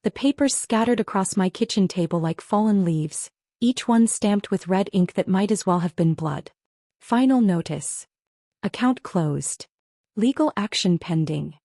The papers scattered across my kitchen table like fallen leaves, each one stamped with red ink that might as well have been blood. Final notice. Account closed. Legal action pending.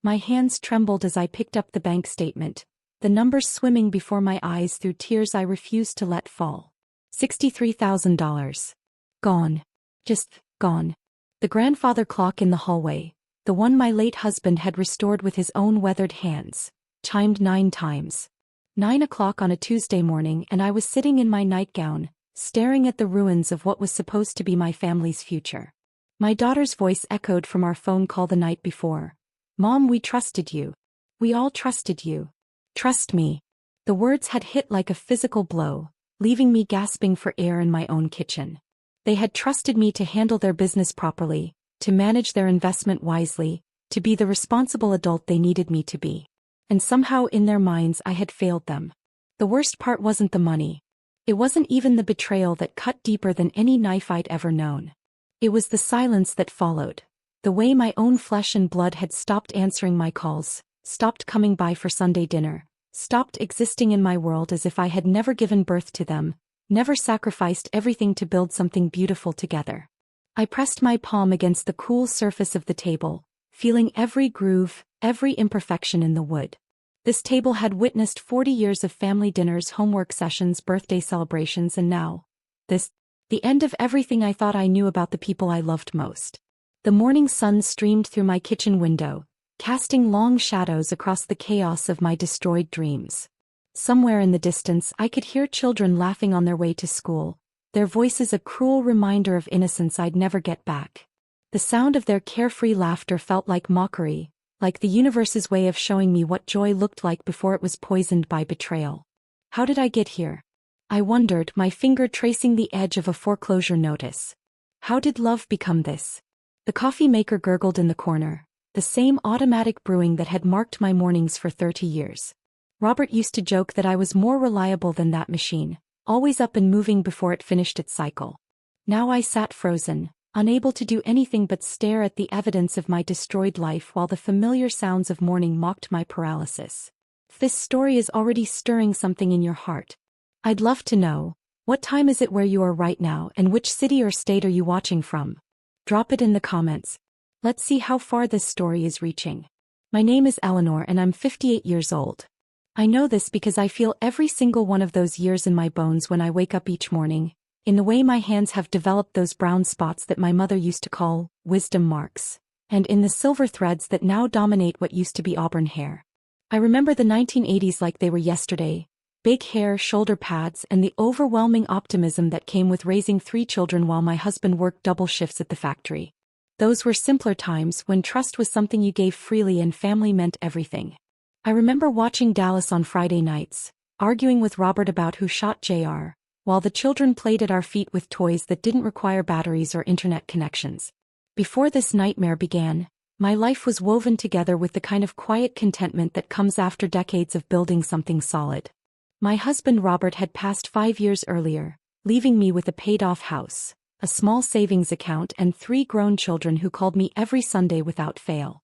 My hands trembled as I picked up the bank statement, the numbers swimming before my eyes through tears I refused to let fall. $63,000. Gone. Just gone. The grandfather clock in the hallway, the one my late husband had restored with his own weathered hands, chimed 9 times. 9 o'clock on a Tuesday morning, and I was sitting in my nightgown, staring at the ruins of what was supposed to be my family's future. My daughter's voice echoed from our phone call the night before. "Mom, we trusted you. We all trusted you. Trust me." The words had hit like a physical blow, leaving me gasping for air in my own kitchen. They had trusted me to handle their business properly, to manage their investment wisely, to be the responsible adult they needed me to be. And somehow in their minds I had failed them. The worst part wasn't the money. It wasn't even the betrayal that cut deeper than any knife I'd ever known. It was the silence that followed. The way my own flesh and blood had stopped answering my calls, stopped coming by for Sunday dinner, stopped existing in my world as if I had never given birth to them, never sacrificed everything to build something beautiful together. I pressed my palm against the cool surface of the table, feeling every groove, every imperfection in the wood. This table had witnessed 40 years of family dinners, homework sessions, birthday celebrations, and now, this, the end of everything I thought I knew about the people I loved most. The morning sun streamed through my kitchen window, casting long shadows across the chaos of my destroyed dreams. Somewhere in the distance I could hear children laughing on their way to school, their voices a cruel reminder of innocence I'd never get back. The sound of their carefree laughter felt like mockery, like the universe's way of showing me what joy looked like before it was poisoned by betrayal. How did I get here? I wondered, my finger tracing the edge of a foreclosure notice. How did love become this? The coffee maker gurgled in the corner, the same automatic brewing that had marked my mornings for 30 years. Robert used to joke that I was more reliable than that machine, always up and moving before it finished its cycle. Now I sat frozen, unable to do anything but stare at the evidence of my destroyed life while the familiar sounds of morning mocked my paralysis. This story is already stirring something in your heart. I'd love to know, what time is it where you are right now, and which city or state are you watching from? Drop it in the comments. Let's see how far this story is reaching. My name is Eleanor and I'm 58 years old. I know this because I feel every single one of those years in my bones when I wake up each morning, in the way my hands have developed those brown spots that my mother used to call wisdom marks, and in the silver threads that now dominate what used to be auburn hair. I remember the 1980s like they were yesterday, big hair, shoulder pads, and the overwhelming optimism that came with raising 3 children while my husband worked double shifts at the factory. Those were simpler times when trust was something you gave freely and family meant everything. I remember watching Dallas on Friday nights, arguing with Robert about who shot JR, while the children played at our feet with toys that didn't require batteries or internet connections. Before this nightmare began, my life was woven together with the kind of quiet contentment that comes after decades of building something solid. My husband Robert had passed 5 years earlier, leaving me with a paid-off house, a small savings account, and 3 grown children who called me every Sunday without fail.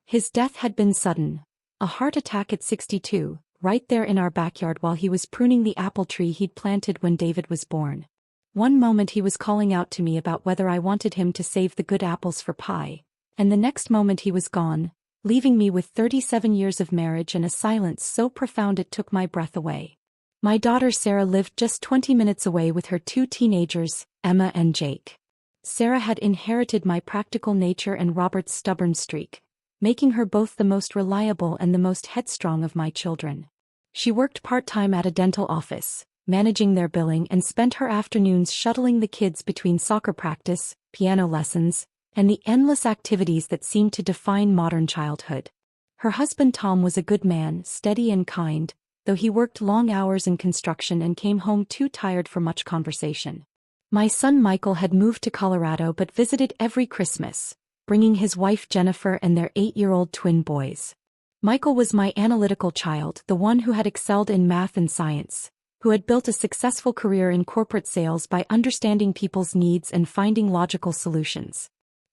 His death had been sudden. A heart attack at 62, right there in our backyard while he was pruning the apple tree he'd planted when David was born. One moment he was calling out to me about whether I wanted him to save the good apples for pie, and the next moment he was gone, leaving me with 37 years of marriage and a silence so profound it took my breath away. My daughter Sarah lived just 20 minutes away with her 2 teenagers, Emma and Jake. Sarah had inherited my practical nature and Robert's stubborn streak, making her both the most reliable and the most headstrong of my children. She worked part-time at a dental office, managing their billing, and spent her afternoons shuttling the kids between soccer practice, piano lessons, and the endless activities that seemed to define modern childhood. Her husband Tom was a good man, steady and kind, though he worked long hours in construction and came home too tired for much conversation. My son Michael had moved to Colorado but visited every Christmas, bringing his wife Jennifer and their 8-year-old twin boys. Michael was my analytical child, the one who had excelled in math and science, who had built a successful career in corporate sales by understanding people's needs and finding logical solutions.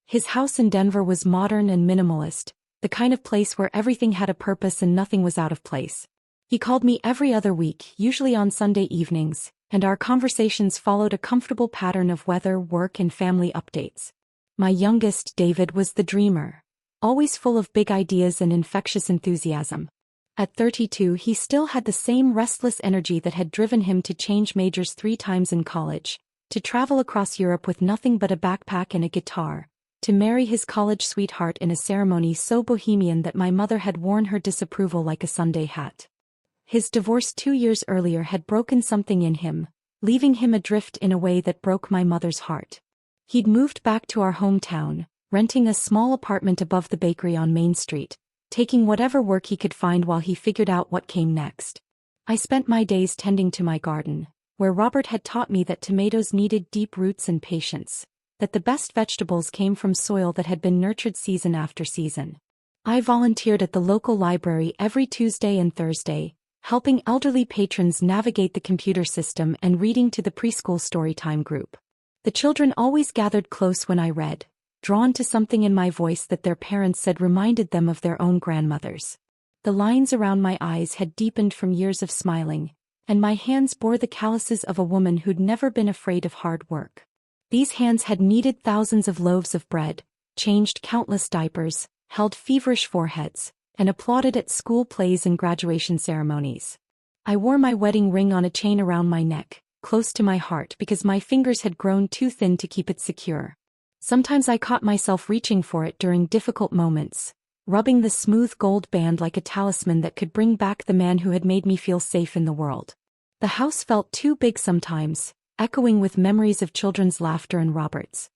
His house in Denver was modern and minimalist, the kind of place where everything had a purpose and nothing was out of place. He called me every other week, usually on Sunday evenings, and our conversations followed a comfortable pattern of weather, work, and family updates. My youngest, David, was the dreamer, always full of big ideas and infectious enthusiasm. At 32, he still had the same restless energy that had driven him to change majors 3 times in college, to travel across Europe with nothing but a backpack and a guitar, to marry his college sweetheart in a ceremony so bohemian that my mother had worn her disapproval like a Sunday hat. His divorce 2 years earlier had broken something in him, leaving him adrift in a way that broke my mother's heart. He'd moved back to our hometown, renting a small apartment above the bakery on Main Street, taking whatever work he could find while he figured out what came next. I spent my days tending to my garden, where Robert had taught me that tomatoes needed deep roots and patience, that the best vegetables came from soil that had been nurtured season after season. I volunteered at the local library every Tuesday and Thursday, helping elderly patrons navigate the computer system and reading to the preschool storytime group. The children always gathered close when I read, drawn to something in my voice that their parents said reminded them of their own grandmothers. The lines around my eyes had deepened from years of smiling, and my hands bore the calluses of a woman who'd never been afraid of hard work. These hands had kneaded thousands of loaves of bread, changed countless diapers, held feverish foreheads, and applauded at school plays and graduation ceremonies. I wore my wedding ring on a chain around my neck, close to my heart because my fingers had grown too thin to keep it secure. Sometimes I caught myself reaching for it during difficult moments, rubbing the smooth gold band like a talisman that could bring back the man who had made me feel safe in the world. The house felt too big sometimes, echoing with memories of children's laughter and Robert's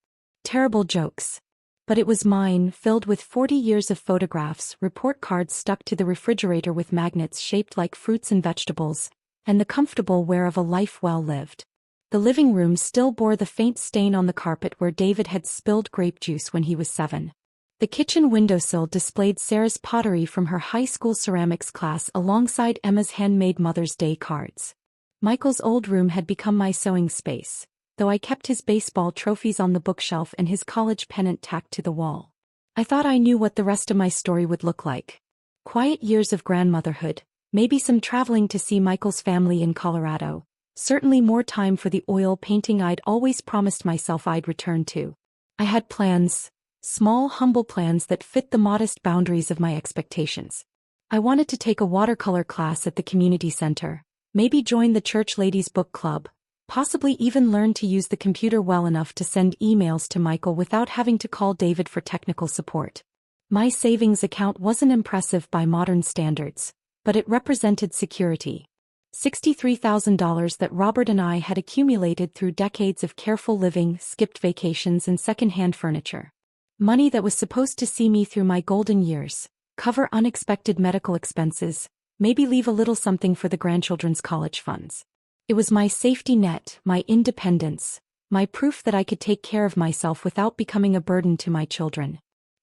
terrible jokes. But it was mine, filled with 40 years of photographs, report cards stuck to the refrigerator with magnets shaped like fruits and vegetables, and the comfortable wear of a life well lived. The living room still bore the faint stain on the carpet where David had spilled grape juice when he was 7. The kitchen windowsill displayed Sarah's pottery from her high school ceramics class alongside Emma's handmade Mother's Day cards. Michael's old room had become my sewing space, though I kept his baseball trophies on the bookshelf and his college pennant tacked to the wall. I thought I knew what the rest of my story would look like. Quiet years of grandmotherhood, maybe some traveling to see Michael's family in Colorado, certainly more time for the oil painting I'd always promised myself I'd return to. I had plans, small, humble plans that fit the modest boundaries of my expectations. I wanted to take a watercolor class at the community center, maybe join the church ladies' book club, possibly even learn to use the computer well enough to send emails to Michael without having to call David for technical support. My savings account wasn't impressive by modern standards, but it represented security. $63,000 that Robert and I had accumulated through decades of careful living, skipped vacations, and second-hand furniture. Money that was supposed to see me through my golden years, cover unexpected medical expenses, maybe leave a little something for the grandchildren's college funds. It was my safety net, my independence, my proof that I could take care of myself without becoming a burden to my children.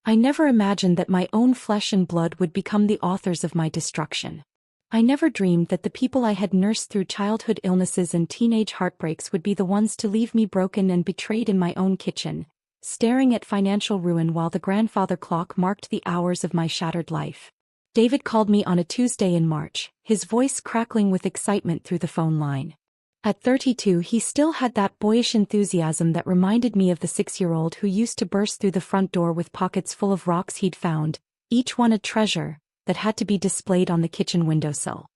I never imagined that my own flesh and blood would become the authors of my destruction. I never dreamed that the people I had nursed through childhood illnesses and teenage heartbreaks would be the ones to leave me broken and betrayed in my own kitchen, staring at financial ruin while the grandfather clock marked the hours of my shattered life. David called me on a Tuesday in March, his voice crackling with excitement through the phone line. At 32, he still had that boyish enthusiasm that reminded me of the 6-year-old who used to burst through the front door with pockets full of rocks he'd found, each one a treasure, that had to be displayed on the kitchen windowsill.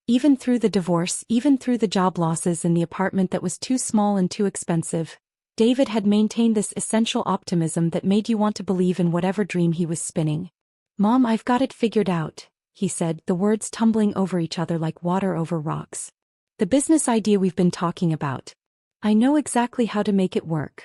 Even through the divorce, even through the job losses and the apartment that was too small and too expensive, David had maintained this essential optimism that made you want to believe in whatever dream he was spinning. "Mom, I've got it figured out," he said, the words tumbling over each other like water over rocks. "The business idea we've been talking about. I know exactly how to make it work."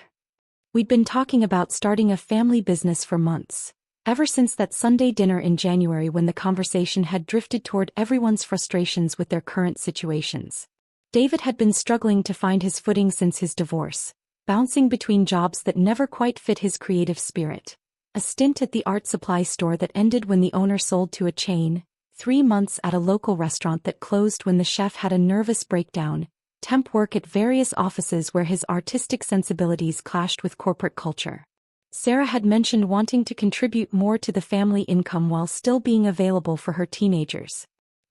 We'd been talking about starting a family business for months, ever since that Sunday dinner in January when the conversation had drifted toward everyone's frustrations with their current situations. David had been struggling to find his footing since his divorce, bouncing between jobs that never quite fit his creative spirit. A stint at the art supply store that ended when the owner sold to a chain, 3 months at a local restaurant that closed when the chef had a nervous breakdown, temp work at various offices where his artistic sensibilities clashed with corporate culture. Sarah had mentioned wanting to contribute more to the family income while still being available for her teenagers.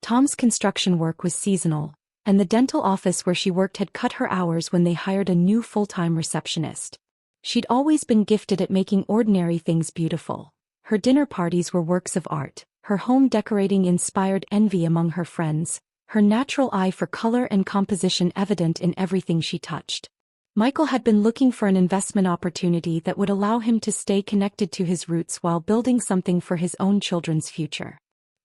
Tom's construction work was seasonal, and the dental office where she worked had cut her hours when they hired a new full-time receptionist. She'd always been gifted at making ordinary things beautiful. Her dinner parties were works of art, her home decorating inspired envy among her friends, her natural eye for color and composition evident in everything she touched. Michael had been looking for an investment opportunity that would allow him to stay connected to his roots while building something for his own children's future.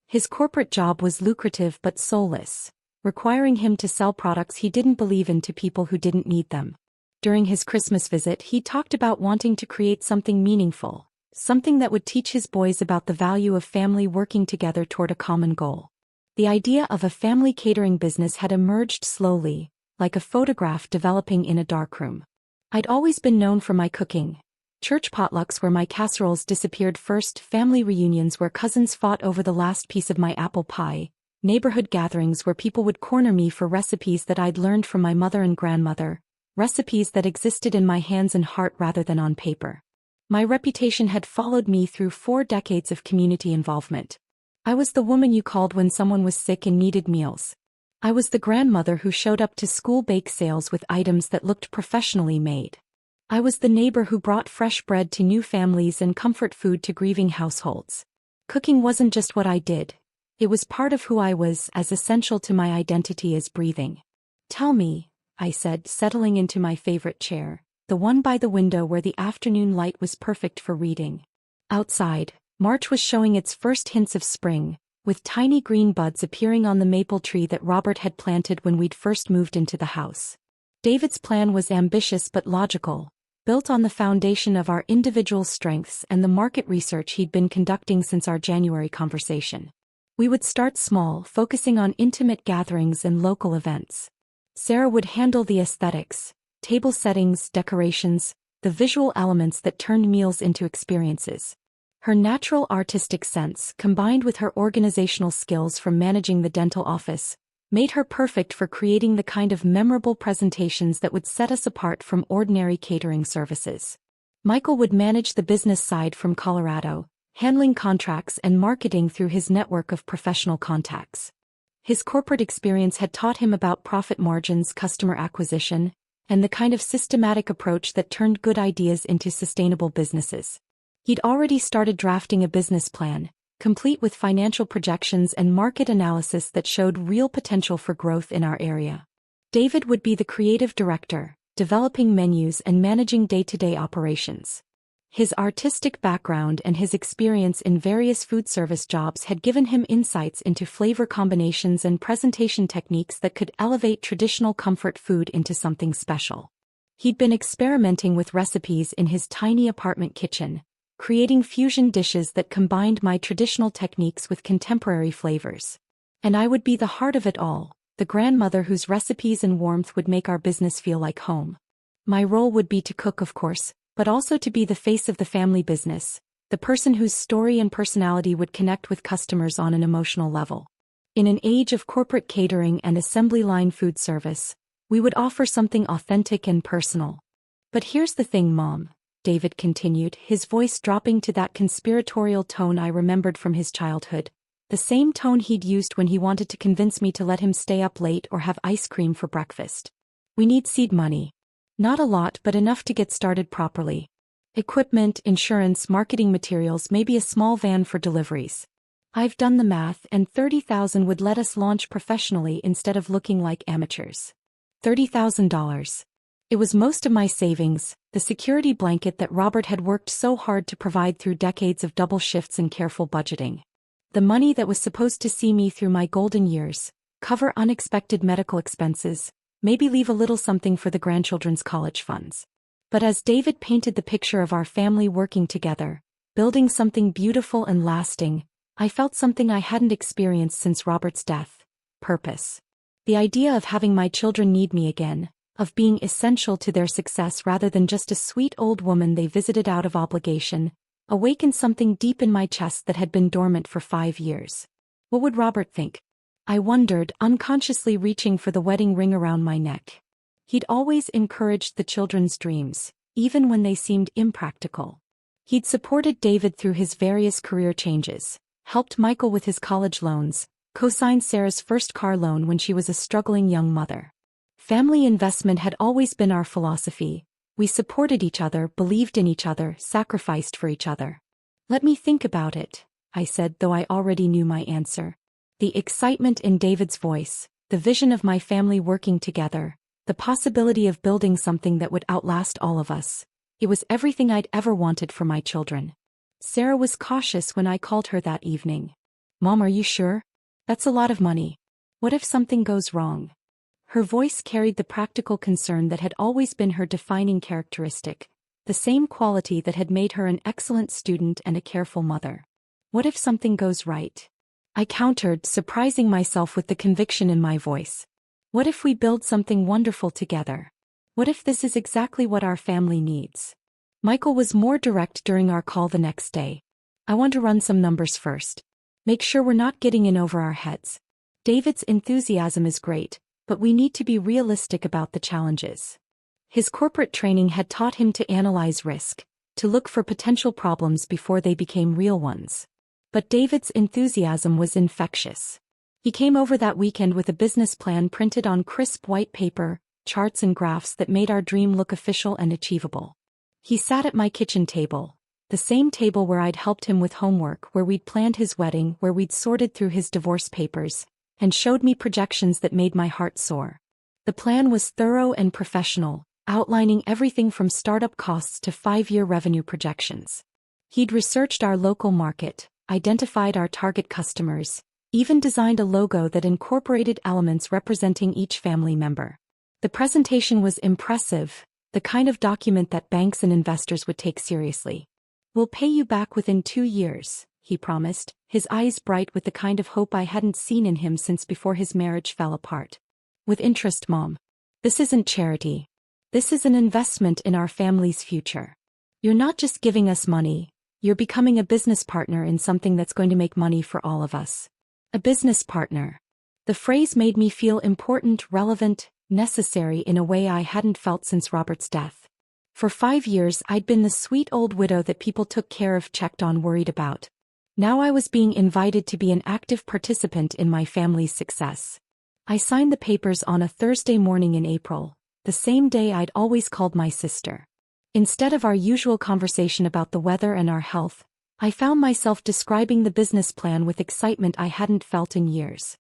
His corporate job was lucrative but soulless, requiring him to sell products he didn't believe in to people who didn't need them. During his Christmas visit, he talked about wanting to create something meaningful, something that would teach his boys about the value of family working together toward a common goal. The idea of a family catering business had emerged slowly, like a photograph developing in a darkroom. I'd always been known for my cooking. Church potlucks where my casseroles disappeared first, family reunions where cousins fought over the last piece of my apple pie, neighborhood gatherings where people would corner me for recipes that I'd learned from my mother and grandmother, recipes that existed in my hands and heart rather than on paper. My reputation had followed me through 4 decades of community involvement. I was the woman you called when someone was sick and needed meals. I was the grandmother who showed up to school bake sales with items that looked professionally made. I was the neighbor who brought fresh bread to new families and comfort food to grieving households. Cooking wasn't just what I did. It was part of who I was, as essential to my identity as breathing. "Tell me," I said, settling into my favorite chair, the one by the window where the afternoon light was perfect for reading. Outside, March was showing its first hints of spring, with tiny green buds appearing on the maple tree that Robert had planted when we'd first moved into the house. David's plan was ambitious but logical, built on the foundation of our individual strengths and the market research he'd been conducting since our January conversation. We would start small, focusing on intimate gatherings and local events. Sarah would handle the aesthetics, table settings, decorations, the visual elements that turned meals into experiences. Her natural artistic sense, combined with her organizational skills from managing the dental office, made her perfect for creating the kind of memorable presentations that would set us apart from ordinary catering services. Michael would manage the business side from Colorado, handling contracts and marketing through his network of professional contacts. His corporate experience had taught him about profit margins, customer acquisition, and the kind of systematic approach that turned good ideas into sustainable businesses. He'd already started drafting a business plan, complete with financial projections and market analysis that showed real potential for growth in our area. David would be the creative director, developing menus and managing day-to-day operations. His artistic background and his experience in various food service jobs had given him insights into flavor combinations and presentation techniques that could elevate traditional comfort food into something special. He'd been experimenting with recipes in his tiny apartment kitchen, creating fusion dishes that combined my traditional techniques with contemporary flavors. And I would be the heart of it all, the grandmother whose recipes and warmth would make our business feel like home. My role would be to cook, of course, but also to be the face of the family business, the person whose story and personality would connect with customers on an emotional level. In an age of corporate catering and assembly line food service, we would offer something authentic and personal. But here's the thing, Mom, David continued, his voice dropping to that conspiratorial tone I remembered from his childhood, the same tone he'd used when he wanted to convince me to let him stay up late or have ice cream for breakfast. "We need seed money. Not a lot, but enough to get started properly. Equipment, insurance, marketing materials, maybe a small van for deliveries. I've done the math, and $30,000 would let us launch professionally instead of looking like amateurs." $30,000. It was most of my savings, the security blanket that Robert had worked so hard to provide through decades of double shifts and careful budgeting. The money that was supposed to see me through my golden years, cover unexpected medical expenses, maybe leave a little something for the grandchildren's college funds. But as David painted the picture of our family working together, building something beautiful and lasting, I felt something I hadn't experienced since Robert's death: purpose. The idea of having my children need me again, of being essential to their success rather than just a sweet old woman they visited out of obligation, awakened something deep in my chest that had been dormant for 5 years. What would Robert think? I wondered, unconsciously reaching for the wedding ring around my neck. He'd always encouraged the children's dreams, even when they seemed impractical. He'd supported David through his various career changes, helped Michael with his college loans, Co-signed Sarah's first car loan when she was a struggling young mother. Family investment had always been our philosophy. We supported each other, believed in each other, sacrificed for each other. Let me think about it, I said, though I already knew my answer. The excitement in David's voice, the vision of my family working together, the possibility of building something that would outlast all of us. It was everything I'd ever wanted for my children. Sarah was cautious when I called her that evening. Mom, are you sure? That's a lot of money. What if something goes wrong? Her voice carried the practical concern that had always been her defining characteristic, the same quality that had made her an excellent student and a careful mother. What if something goes right? I countered, surprising myself with the conviction in my voice. What if we build something wonderful together? What if this is exactly what our family needs? Michael was more direct during our call the next day. I want to run some numbers first. Make sure we're not getting in over our heads. David's enthusiasm is great, but we need to be realistic about the challenges. His corporate training had taught him to analyze risk, to look for potential problems before they became real ones. But David's enthusiasm was infectious. He came over that weekend with a business plan printed on crisp white paper, charts and graphs that made our dream look official and achievable. He sat at my kitchen table, the same table where I'd helped him with homework, where we'd planned his wedding, where we'd sorted through his divorce papers, and showed me projections that made my heart soar. The plan was thorough and professional, outlining everything from startup costs to 5-year revenue projections. He'd researched our local market, identified our target customers, even designed a logo that incorporated elements representing each family member. The presentation was impressive, the kind of document that banks and investors would take seriously. We'll pay you back within 2 years, he promised, his eyes bright with the kind of hope I hadn't seen in him since before his marriage fell apart. With interest, Mom. This isn't charity. This is an investment in our family's future. You're not just giving us money, you're becoming a business partner in something that's going to make money for all of us. A business partner. The phrase made me feel important, relevant, necessary in a way I hadn't felt since Robert's death. For 5 years I'd been the sweet old widow that people took care of, checked on, worried about. Now I was being invited to be an active participant in my family's success. I signed the papers on a Thursday morning in April, the same day I'd always called my sister. Instead of our usual conversation about the weather and our health, I found myself describing the business plan with excitement I hadn't felt in years.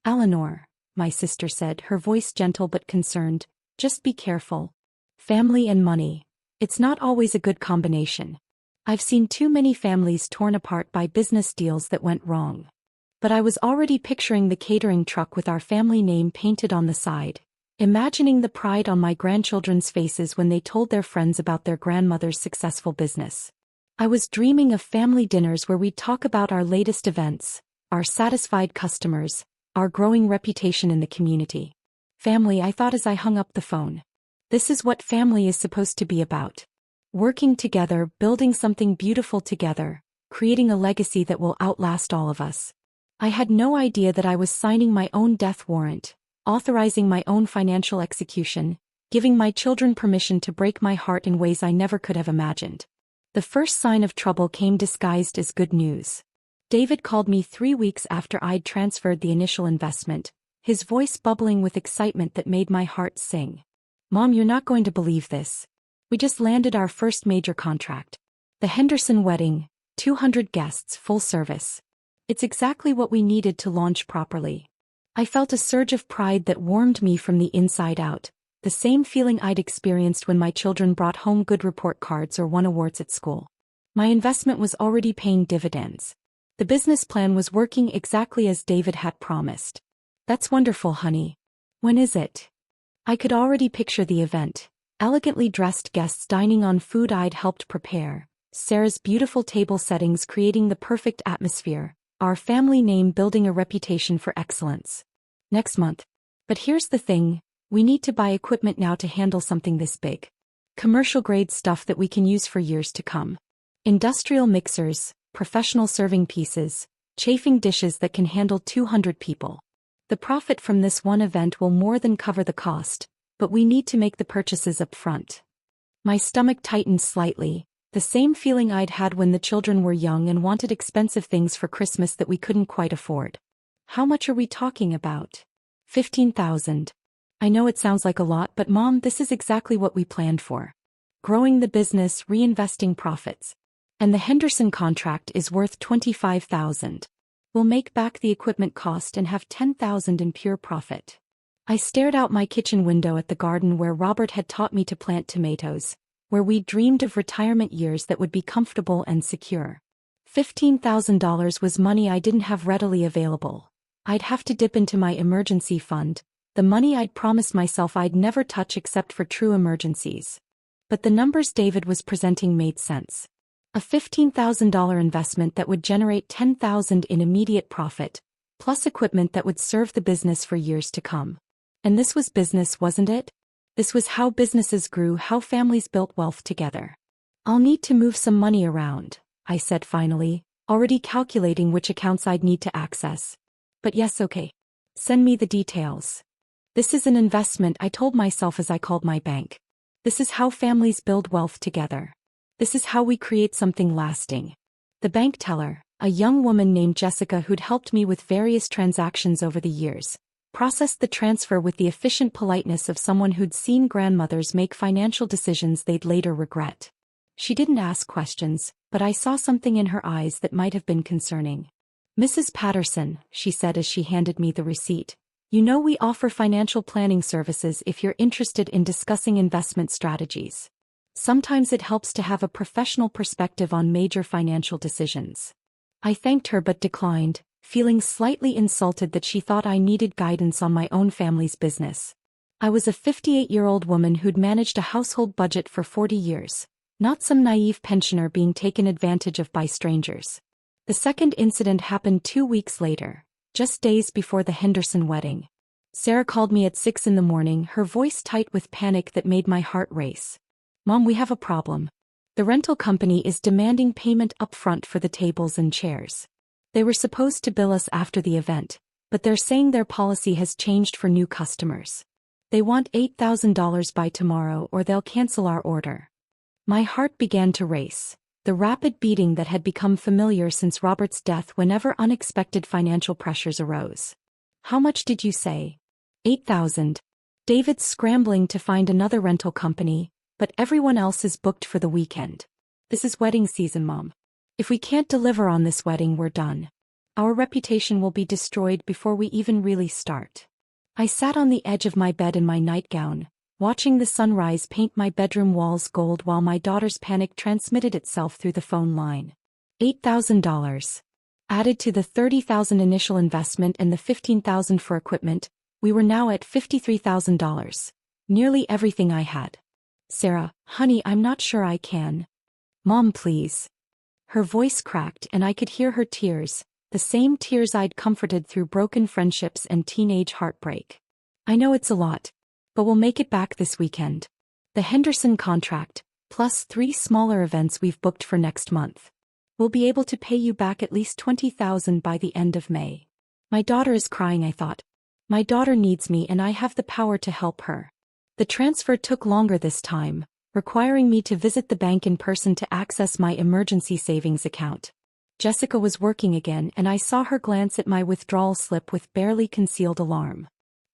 Eleanor, my sister said, her voice gentle but concerned, just be careful. Family and money. It's not always a good combination. I've seen too many families torn apart by business deals that went wrong. But I was already picturing the catering truck with our family name painted on the side, imagining the pride on my grandchildren's faces when they told their friends about their grandmother's successful business. I was dreaming of family dinners where we'd talk about our latest events, our satisfied customers, our growing reputation in the community. Family, I thought as I hung up the phone. This is what family is supposed to be about. Working together, building something beautiful together, creating a legacy that will outlast all of us. I had no idea that I was signing my own death warrant, authorizing my own financial execution, giving my children permission to break my heart in ways I never could have imagined. The first sign of trouble came disguised as good news. David called me 3 weeks after I'd transferred the initial investment, his voice bubbling with excitement that made my heart sing. Mom, you're not going to believe this. We just landed our first major contract. The Henderson wedding, 200 guests, full service. It's exactly what we needed to launch properly. I felt a surge of pride that warmed me from the inside out, the same feeling I'd experienced when my children brought home good report cards or won awards at school. My investment was already paying dividends. The business plan was working exactly as David had promised. That's wonderful, honey. When is it? I could already picture the event. Elegantly dressed guests dining on food I'd helped prepare, Sarah's beautiful table settings creating the perfect atmosphere, our family name building a reputation for excellence. Next month. But here's the thing, we need to buy equipment now to handle something this big. Commercial-grade stuff that we can use for years to come. Industrial mixers, professional serving pieces, chafing dishes that can handle 200 people. The profit from this one event will more than cover the cost, but we need to make the purchases up front. My stomach tightened slightly, the same feeling I'd had when the children were young and wanted expensive things for Christmas that we couldn't quite afford. How much are we talking about? 15,000. I know it sounds like a lot, but Mom, this is exactly what we planned for. Growing the business, reinvesting profits. And the Henderson contract is worth 25,000. We'll make back the equipment cost and have 10,000 in pure profit. I stared out my kitchen window at the garden where Robert had taught me to plant tomatoes, where we dreamed of retirement years that would be comfortable and secure. $15,000 was money I didn't have readily available. I'd have to dip into my emergency fund, the money I'd promised myself I'd never touch except for true emergencies. But the numbers David was presenting made sense. A $15,000 investment that would generate $10,000 in immediate profit, plus equipment that would serve the business for years to come. And this was business, wasn't it? This was how businesses grew, how families built wealth together. I'll need to move some money around, I said finally, already calculating which accounts I'd need to access. But yes, okay. Send me the details. This is an investment, I told myself as I called my bank. This is how families build wealth together. This is how we create something lasting. The bank teller, a young woman named Jessica who'd helped me with various transactions over the years, processed the transfer with the efficient politeness of someone who'd seen grandmothers make financial decisions they'd later regret. She didn't ask questions, but I saw something in her eyes that might have been concerning. Mrs. Patterson, she said as she handed me the receipt, you know we offer financial planning services if you're interested in discussing investment strategies. Sometimes it helps to have a professional perspective on major financial decisions. I thanked her but declined, feeling slightly insulted that she thought I needed guidance on my own family's business. I was a 58-year-old woman who'd managed a household budget for 40 years, not some naive pensioner being taken advantage of by strangers. The second incident happened 2 weeks later, just days before the Henderson wedding. Sarah called me at 6 in the morning, her voice tight with panic that made my heart race. Mom, we have a problem. The rental company is demanding payment upfront for the tables and chairs. They were supposed to bill us after the event, but they're saying their policy has changed for new customers. They want $8,000 by tomorrow or they'll cancel our order. My heart began to race, the rapid beating that had become familiar since Robert's death whenever unexpected financial pressures arose. How much did you say? 8,000. David's scrambling to find another rental company, but everyone else is booked for the weekend. This is wedding season, Mom. If we can't deliver on this wedding, we're done. Our reputation will be destroyed before we even really start. I sat on the edge of my bed in my nightgown, watching the sunrise paint my bedroom walls gold while my daughter's panic transmitted itself through the phone line. $8,000. Added to the $30,000 initial investment and the $15,000 for equipment, we were now at $53,000. Nearly everything I had. Sarah, honey, I'm not sure I can. Mom, please. Her voice cracked and I could hear her tears, the same tears I'd comforted through broken friendships and teenage heartbreak. I know it's a lot, but we'll make it back this weekend. The Henderson contract, plus 3 smaller events we've booked for next month. We'll be able to pay you back at least $20,000 by the end of May. My daughter is crying, I thought. My daughter needs me and I have the power to help her. The transfer took longer this time, requiring me to visit the bank in person to access my emergency savings account. Jessica was working again and I saw her glance at my withdrawal slip with barely concealed alarm.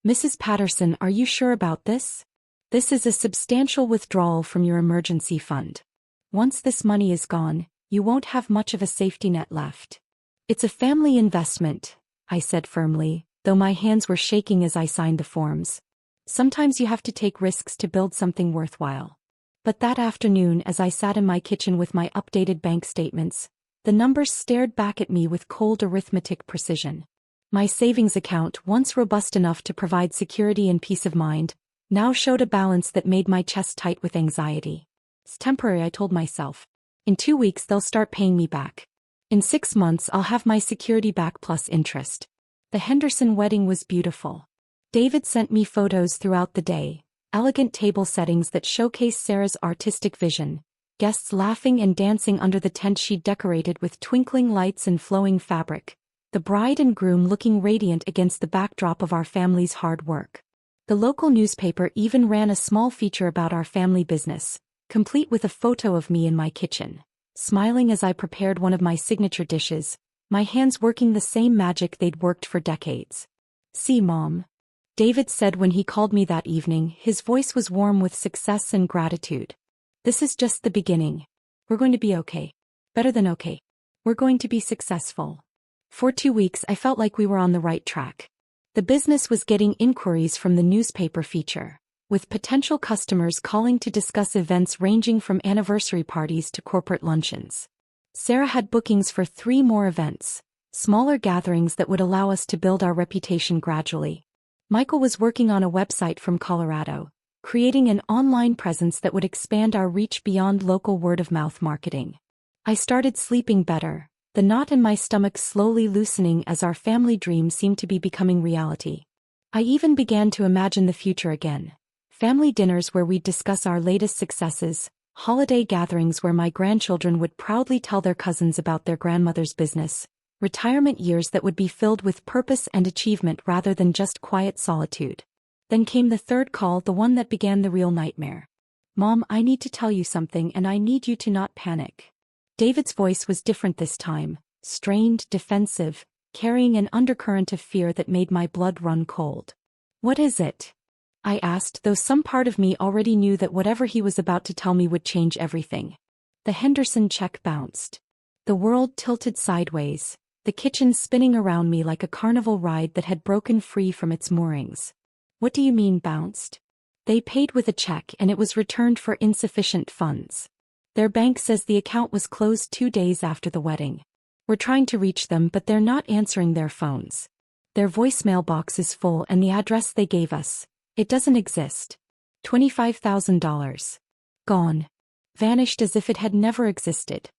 Mrs. Patterson, are you sure about this? This is a substantial withdrawal from your emergency fund. Once this money is gone, you won't have much of a safety net left. It's a family investment, I said firmly, though my hands were shaking as I signed the forms. Sometimes you have to take risks to build something worthwhile. But that afternoon, as I sat in my kitchen with my updated bank statements, the numbers stared back at me with cold arithmetic precision. My savings account, once robust enough to provide security and peace of mind, now showed a balance that made my chest tight with anxiety. It's temporary, I told myself. In 2 weeks they'll start paying me back. In 6 months I'll have my security back plus interest. The Henderson wedding was beautiful. David sent me photos throughout the day, elegant table settings that showcase Sarah's artistic vision, guests laughing and dancing under the tent she'd decorated with twinkling lights and flowing fabric, the bride and groom looking radiant against the backdrop of our family's hard work. The local newspaper even ran a small feature about our family business, complete with a photo of me in my kitchen, smiling as I prepared one of my signature dishes, my hands working the same magic they'd worked for decades. "See, Mom," David said when he called me that evening. His voice was warm with success and gratitude. "This is just the beginning. We're going to be okay. Better than okay. We're going to be successful." For 2 weeks I felt like we were on the right track. The business was getting inquiries from the newspaper feature, with potential customers calling to discuss events ranging from anniversary parties to corporate luncheons. Sarah had bookings for 3 more events, smaller gatherings that would allow us to build our reputation gradually. Michael was working on a website from Colorado, creating an online presence that would expand our reach beyond local word-of-mouth marketing. I started sleeping better, the knot in my stomach slowly loosening as our family dream seemed to be becoming reality. I even began to imagine the future again. Family dinners where we'd discuss our latest successes, holiday gatherings where my grandchildren would proudly tell their cousins about their grandmother's business, retirement years that would be filled with purpose and achievement rather than just quiet solitude. Then came the third call, the one that began the real nightmare. "Mom, I need to tell you something and I need you to not panic." David's voice was different this time, strained, defensive, carrying an undercurrent of fear that made my blood run cold. "What is it?" I asked, though some part of me already knew that whatever he was about to tell me would change everything. The Henderson check bounced. The world tilted sideways, the kitchen spinning around me like a carnival ride that had broken free from its moorings. "What do you mean bounced?" "They paid with a check and it was returned for insufficient funds. Their bank says the account was closed 2 days after the wedding. We're trying to reach them but they're not answering their phones. Their voicemail box is full and the address they gave us, it doesn't exist. $25,000. Gone. Vanished as if it had never existed.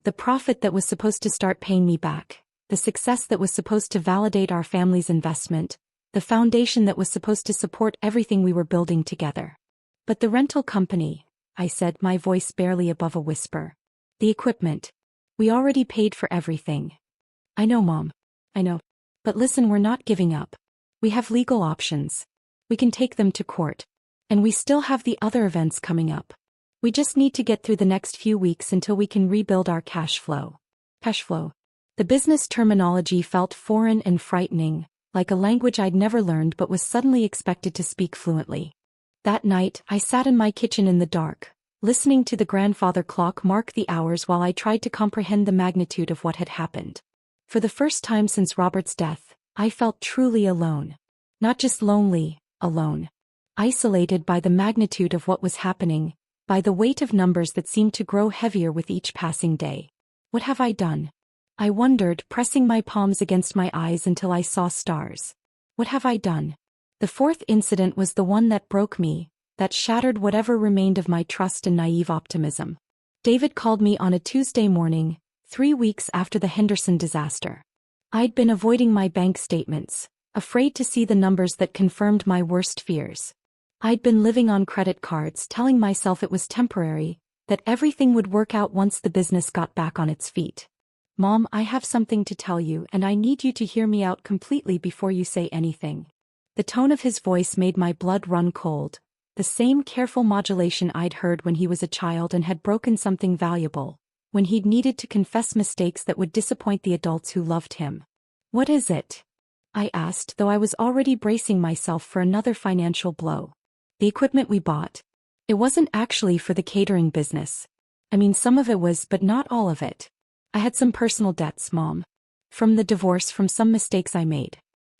The profit that was supposed to start paying me back, the success that was supposed to validate our family's investment, the foundation that was supposed to support everything we were building together. But the rental company," I said, my voice barely above a whisper. "The equipment. We already paid for everything." "I know, Mom. I know. But listen, we're not giving up. We have legal options. We can take them to court. And we still have the other events coming up. We just need to get through the next few weeks until we can rebuild our cash flow." Cash flow. The business terminology felt foreign and frightening, like a language I'd never learned but was suddenly expected to speak fluently. That night, I sat in my kitchen in the dark, listening to the grandfather clock mark the hours while I tried to comprehend the magnitude of what had happened. For the first time since Robert's death, I felt truly alone. Not just lonely, alone. Isolated by the magnitude of what was happening, by the weight of numbers that seemed to grow heavier with each passing day. What have I done? I wondered, pressing my palms against my eyes until I saw stars. What have I done? The fourth incident was the one that broke me, that shattered whatever remained of my trust and naive optimism. David called me on a Tuesday morning, 3 weeks after the Henderson disaster. I'd been avoiding my bank statements, afraid to see the numbers that confirmed my worst fears. I'd been living on credit cards, telling myself it was temporary, that everything would work out once the business got back on its feet. "Mom, I have something to tell you and I need you to hear me out completely before you say anything." The tone of his voice made my blood run cold, the same careful modulation I'd heard when he was a child and had broken something valuable, when he'd needed to confess mistakes that would disappoint the adults who loved him. "What is it?" I asked, though I was already bracing myself for another financial blow. "The equipment we bought. It wasn't actually for the catering business. I mean, some of it was, but not all of it. I had some personal debts, Mom. From the divorce, from some mistakes I made.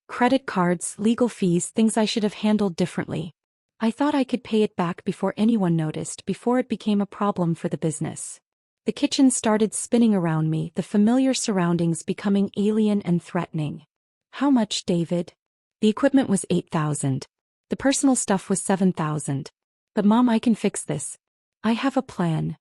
Credit cards, legal fees, things I should have handled differently. I thought I could pay it back before anyone noticed, before it became a problem for the business." The kitchen started spinning around me, the familiar surroundings becoming alien and threatening. "How much, David?" "The equipment was $8,000. The personal stuff was $7,000. But Mom, I can fix this. I have a plan."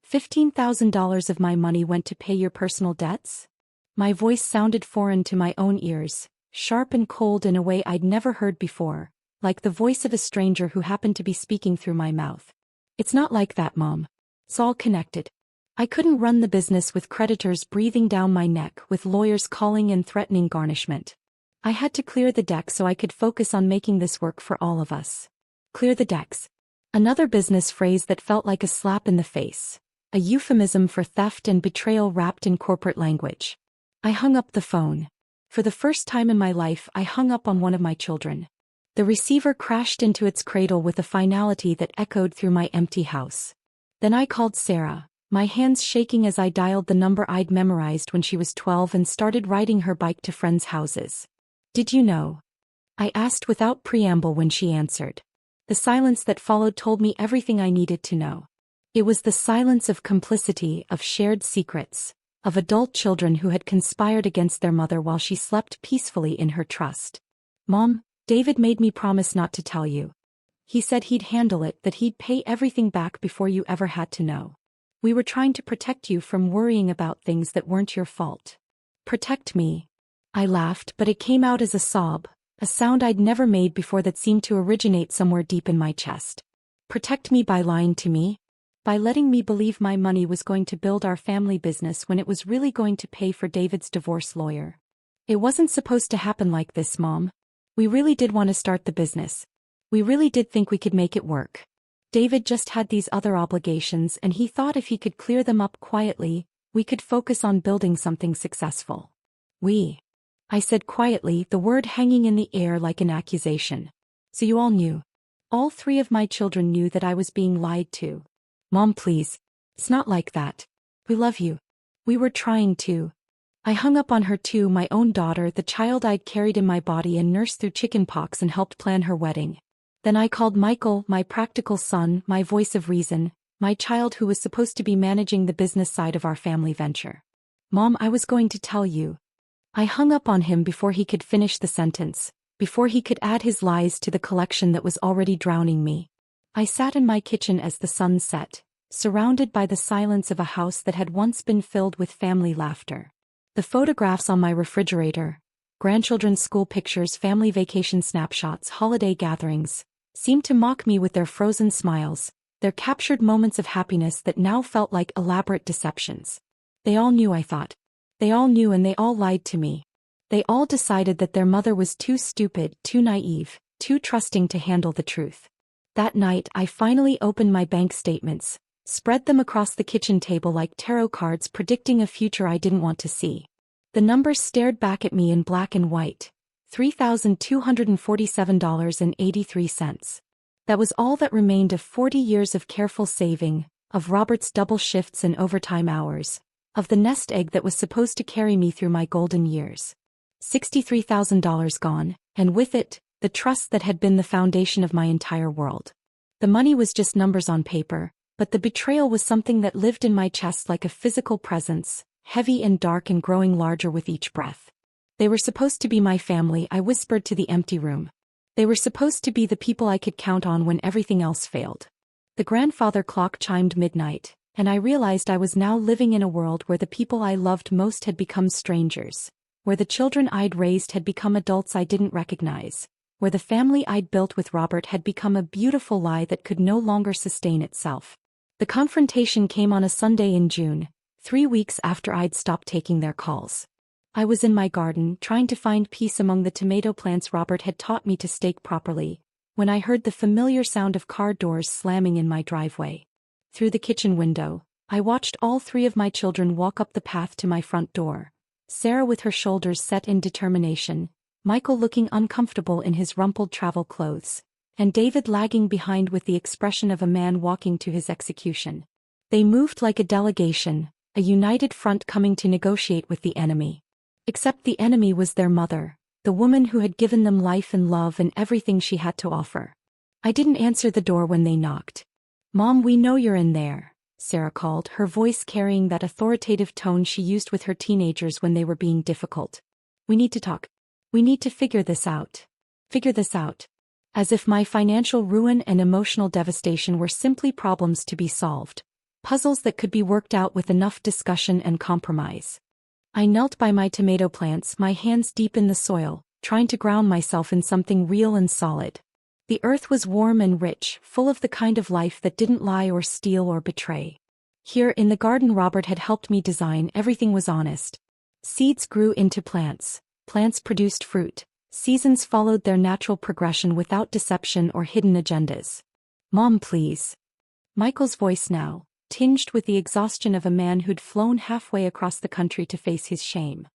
$15,000 of my money went to pay your personal debts?" My voice sounded foreign to my own ears, sharp and cold in a way I'd never heard before, like the voice of a stranger who happened to be speaking through my mouth. "It's not like that, Mom. It's all connected. I couldn't run the business with creditors breathing down my neck, with lawyers calling and threatening garnishment. I had to clear the deck so I could focus on making this work for all of us." Clear the decks. Another business phrase that felt like a slap in the face, a euphemism for theft and betrayal wrapped in corporate language. I hung up the phone. For the first time in my life, I hung up on one of my children. The receiver crashed into its cradle with a finality that echoed through my empty house. Then I called Sarah, my hands shaking as I dialed the number I'd memorized when she was 12 and started riding her bike to friends' houses. "Did you know?" I asked without preamble when she answered. The silence that followed told me everything I needed to know. It was the silence of complicity, of shared secrets, of adult children who had conspired against their mother while she slept peacefully in her trust. "Mom, David made me promise not to tell you. He said he'd handle it, that he'd pay everything back before you ever had to know. We were trying to protect you from worrying about things that weren't your fault." "Protect me?" I laughed, but it came out as a sob, a sound I'd never made before that seemed to originate somewhere deep in my chest. "Protect me by lying to me? By letting me believe my money was going to build our family business when it was really going to pay for David's divorce lawyer? It wasn't supposed to happen like this, Mom. We really did want to start the business. We really did think we could make it work. David just had these other obligations, and he thought if he could clear them up quietly, we could focus on building something successful." "We," I said quietly, the word hanging in the air like an accusation. "So you all knew?" "All three of my children knew that I was being lied to." "Mom, please. It's not like that. We love you. We were trying to." I hung up on her too, my own daughter, the child I'd carried in my body and nursed through chickenpox and helped plan her wedding. Then I called Michael, my practical son, my voice of reason, my child who was supposed to be managing the business side of our family venture. "Mom, I was going to tell you." I hung up on him before he could finish the sentence, before he could add his lies to the collection that was already drowning me. I sat in my kitchen as the sun set, surrounded by the silence of a house that had once been filled with family laughter. The photographs on my refrigerator, grandchildren's school pictures, family vacation snapshots, holiday gatherings, seemed to mock me with their frozen smiles, their captured moments of happiness that now felt like elaborate deceptions. They all knew, I thought. They all knew, and they all lied to me. They all decided that their mother was too stupid, too naive, too trusting to handle the truth. That night, I finally opened my bank statements, spread them across the kitchen table like tarot cards predicting a future I didn't want to see. The numbers stared back at me in black and white. $3,247.83. That was all that remained of 40 years of careful saving, of Robert's double shifts and overtime hours, of the nest egg that was supposed to carry me through my golden years. $63,000 gone, and with it, the trust that had been the foundation of my entire world. The money was just numbers on paper, but the betrayal was something that lived in my chest like a physical presence, heavy and dark and growing larger with each breath. They were supposed to be my family, I whispered to the empty room. They were supposed to be the people I could count on when everything else failed. The grandfather clock chimed midnight, and I realized I was now living in a world where the people I loved most had become strangers, where the children I'd raised had become adults I didn't recognize, where the family I'd built with Robert had become a beautiful lie that could no longer sustain itself. The confrontation came on a Sunday in June, 3 weeks after I'd stopped taking their calls. I was in my garden, trying to find peace among the tomato plants Robert had taught me to stake properly, when I heard the familiar sound of car doors slamming in my driveway. Through the kitchen window, I watched all three of my children walk up the path to my front door, Sarah with her shoulders set in determination, Michael looking uncomfortable in his rumpled travel clothes, and David lagging behind with the expression of a man walking to his execution. They moved like a delegation, a united front coming to negotiate with the enemy. Except the enemy was their mother, the woman who had given them life and love and everything she had to offer. I didn't answer the door when they knocked. "Mom, we know you're in there," Sarah called, her voice carrying that authoritative tone she used with her teenagers when they were being difficult. "We need to talk. We need to figure this out. Figure this out." As if my financial ruin and emotional devastation were simply problems to be solved, puzzles that could be worked out with enough discussion and compromise. I knelt by my tomato plants, my hands deep in the soil, trying to ground myself in something real and solid. The earth was warm and rich, full of the kind of life that didn't lie or steal or betray. Here in the garden Robert had helped me design, everything was honest. Seeds grew into plants, plants produced fruit, seasons followed their natural progression without deception or hidden agendas. "Mom, please." Michael's voice now, tinged with the exhaustion of a man who'd flown halfway across the country to face his shame.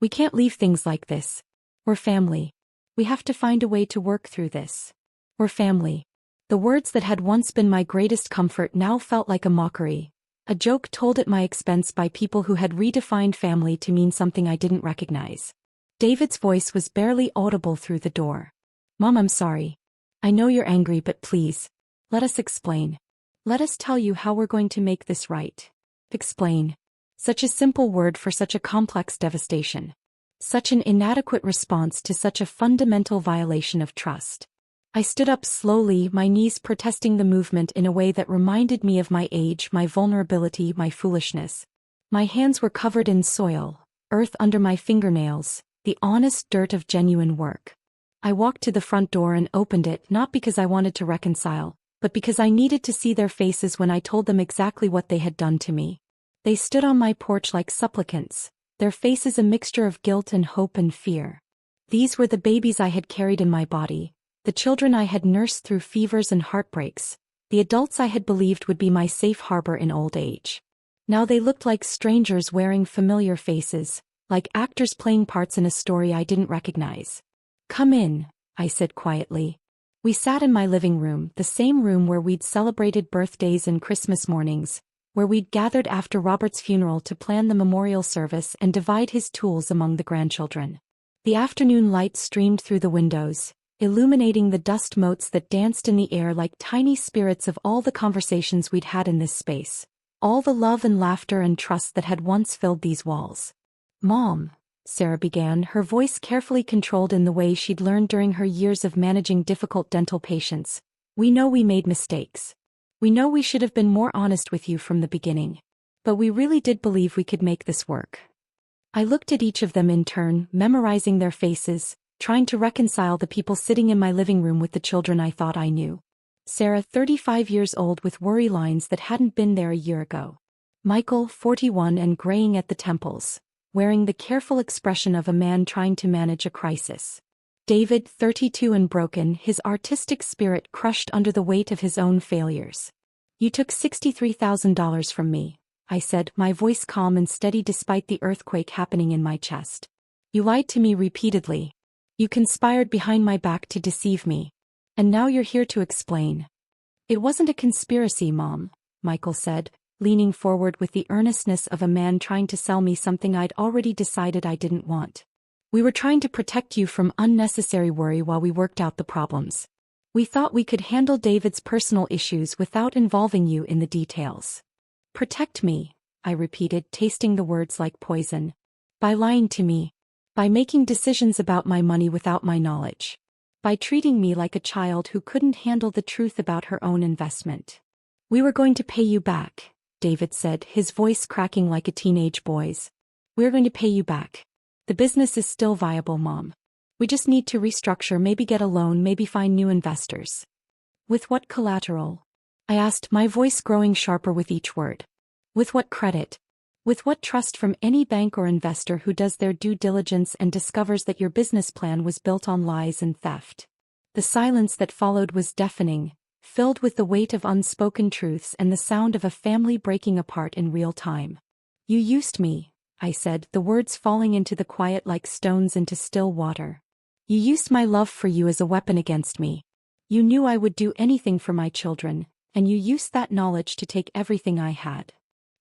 We can't leave things like this. We're family. We have to find a way to work through this. We're family. The words that had once been my greatest comfort now felt like a mockery, a joke told at my expense by people who had redefined family to mean something I didn't recognize. David's voice was barely audible through the door. Mom, I'm sorry. I know you're angry, but please, let us explain. Let us tell you how we're going to make this right. Explain. Such a simple word for such a complex devastation. Such an inadequate response to such a fundamental violation of trust. I stood up slowly, my knees protesting the movement in a way that reminded me of my age, my vulnerability, my foolishness. My hands were covered in soil, earth under my fingernails, the honest dirt of genuine work. I walked to the front door and opened it, not because I wanted to reconcile, but because I needed to see their faces when I told them exactly what they had done to me. They stood on my porch like supplicants, their faces a mixture of guilt and hope and fear. These were the babies I had carried in my body, the children I had nursed through fevers and heartbreaks, the adults I had believed would be my safe harbor in old age. Now they looked like strangers wearing familiar faces, like actors playing parts in a story I didn't recognize. Come in, I said quietly. We sat in my living room, the same room where we'd celebrated birthdays and Christmas mornings, where we'd gathered after Robert's funeral to plan the memorial service and divide his tools among the grandchildren. The afternoon light streamed through the windows, illuminating the dust motes that danced in the air like tiny spirits of all the conversations we'd had in this space, all the love and laughter and trust that had once filled these walls. Mom, Sarah began, her voice carefully controlled in the way she'd learned during her years of managing difficult dental patients, we know we made mistakes. We know we should have been more honest with you from the beginning. But we really did believe we could make this work. I looked at each of them in turn, memorizing their faces, trying to reconcile the people sitting in my living room with the children I thought I knew. Sarah, 35 years old with worry lines that hadn't been there a year ago. Michael, 41 and graying at the temples, wearing the careful expression of a man trying to manage a crisis. David, 32 and broken, his artistic spirit crushed under the weight of his own failures. You took $63,000 from me, I said, my voice calm and steady despite the earthquake happening in my chest. You lied to me repeatedly. You conspired behind my back to deceive me. And now you're here to explain. It wasn't a conspiracy, Mom, Michael said, leaning forward with the earnestness of a man trying to sell me something I'd already decided I didn't want. We were trying to protect you from unnecessary worry while we worked out the problems. We thought we could handle David's personal issues without involving you in the details. Protect me, I repeated, tasting the words like poison. By lying to me. By making decisions about my money without my knowledge. By treating me like a child who couldn't handle the truth about her own investment. We were going to pay you back, David said, his voice cracking like a teenage boy's. We're going to pay you back. The business is still viable, Mom. We just need to restructure, maybe get a loan, maybe find new investors. With what collateral? I asked, my voice growing sharper with each word. With what credit? With what trust from any bank or investor who does their due diligence and discovers that your business plan was built on lies and theft? The silence that followed was deafening, filled with the weight of unspoken truths and the sound of a family breaking apart in real time. You used me, I said, the words falling into the quiet like stones into still water. You used my love for you as a weapon against me. You knew I would do anything for my children, and you used that knowledge to take everything I had.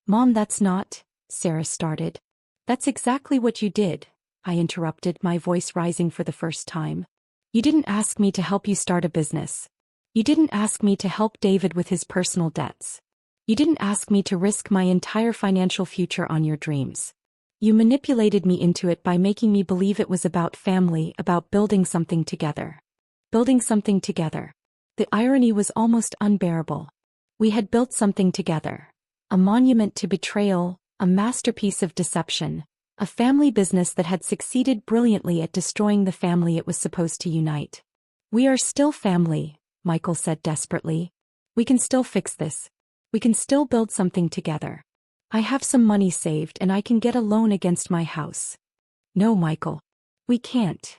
Mom, that's not, Sarah started. That's exactly what you did, I interrupted, my voice rising for the first time. You didn't ask me to help you start a business. You didn't ask me to help David with his personal debts. You didn't ask me to risk my entire financial future on your dreams. You manipulated me into it by making me believe it was about family, about building something together. Building something together. The irony was almost unbearable. We had built something together. A monument to betrayal, a masterpiece of deception, a family business that had succeeded brilliantly at destroying the family it was supposed to unite. We are still family, Michael said desperately. We can still fix this. We can still build something together. I have some money saved and I can get a loan against my house. No, Michael. We can't.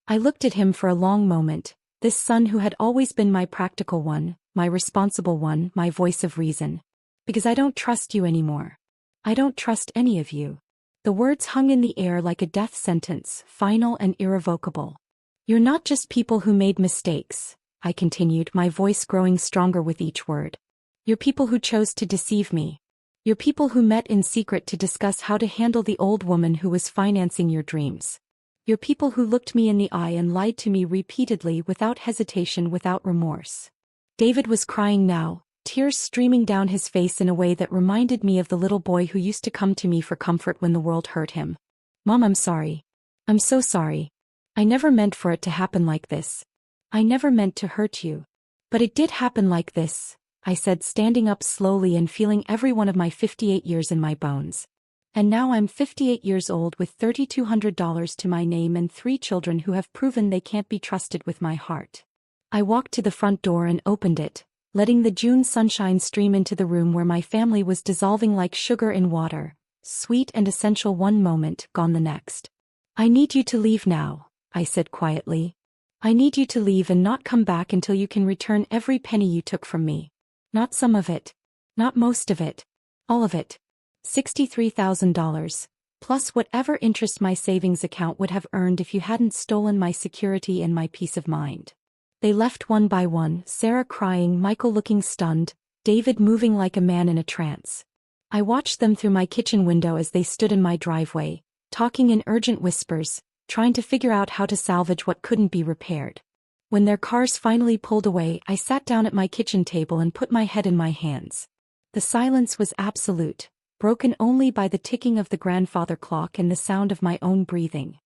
I looked at him for a long moment, this son who had always been my practical one, my responsible one, my voice of reason. Because I don't trust you anymore. I don't trust any of you. The words hung in the air like a death sentence, final and irrevocable. You're not just people who made mistakes, I continued, my voice growing stronger with each word. You're people who chose to deceive me. You're people who met in secret to discuss how to handle the old woman who was financing your dreams. You're people who looked me in the eye and lied to me repeatedly without hesitation, without remorse. David was crying now, tears streaming down his face in a way that reminded me of the little boy who used to come to me for comfort when the world hurt him. Mom, I'm sorry. I'm so sorry. I never meant for it to happen like this. I never meant to hurt you. But it did happen like this, I said, standing up slowly and feeling every one of my 58 years in my bones. And now I'm 58 years old with $3,200 to my name and 3 children who have proven they can't be trusted with my heart. I walked to the front door and opened it, letting the June sunshine stream into the room where my family was dissolving like sugar in water, sweet and essential one moment, gone the next. I need you to leave now, I said quietly. I need you to leave and not come back until you can return every penny you took from me. Not some of it. Not most of it. All of it. $63,000, plus whatever interest my savings account would have earned if you hadn't stolen my security and my peace of mind. They left one by one, Sarah crying, Michael looking stunned, David moving like a man in a trance. I watched them through my kitchen window as they stood in my driveway, talking in urgent whispers, trying to figure out how to salvage what couldn't be repaired. When their cars finally pulled away, I sat down at my kitchen table and put my head in my hands. The silence was absolute, broken only by the ticking of the grandfather clock and the sound of my own breathing.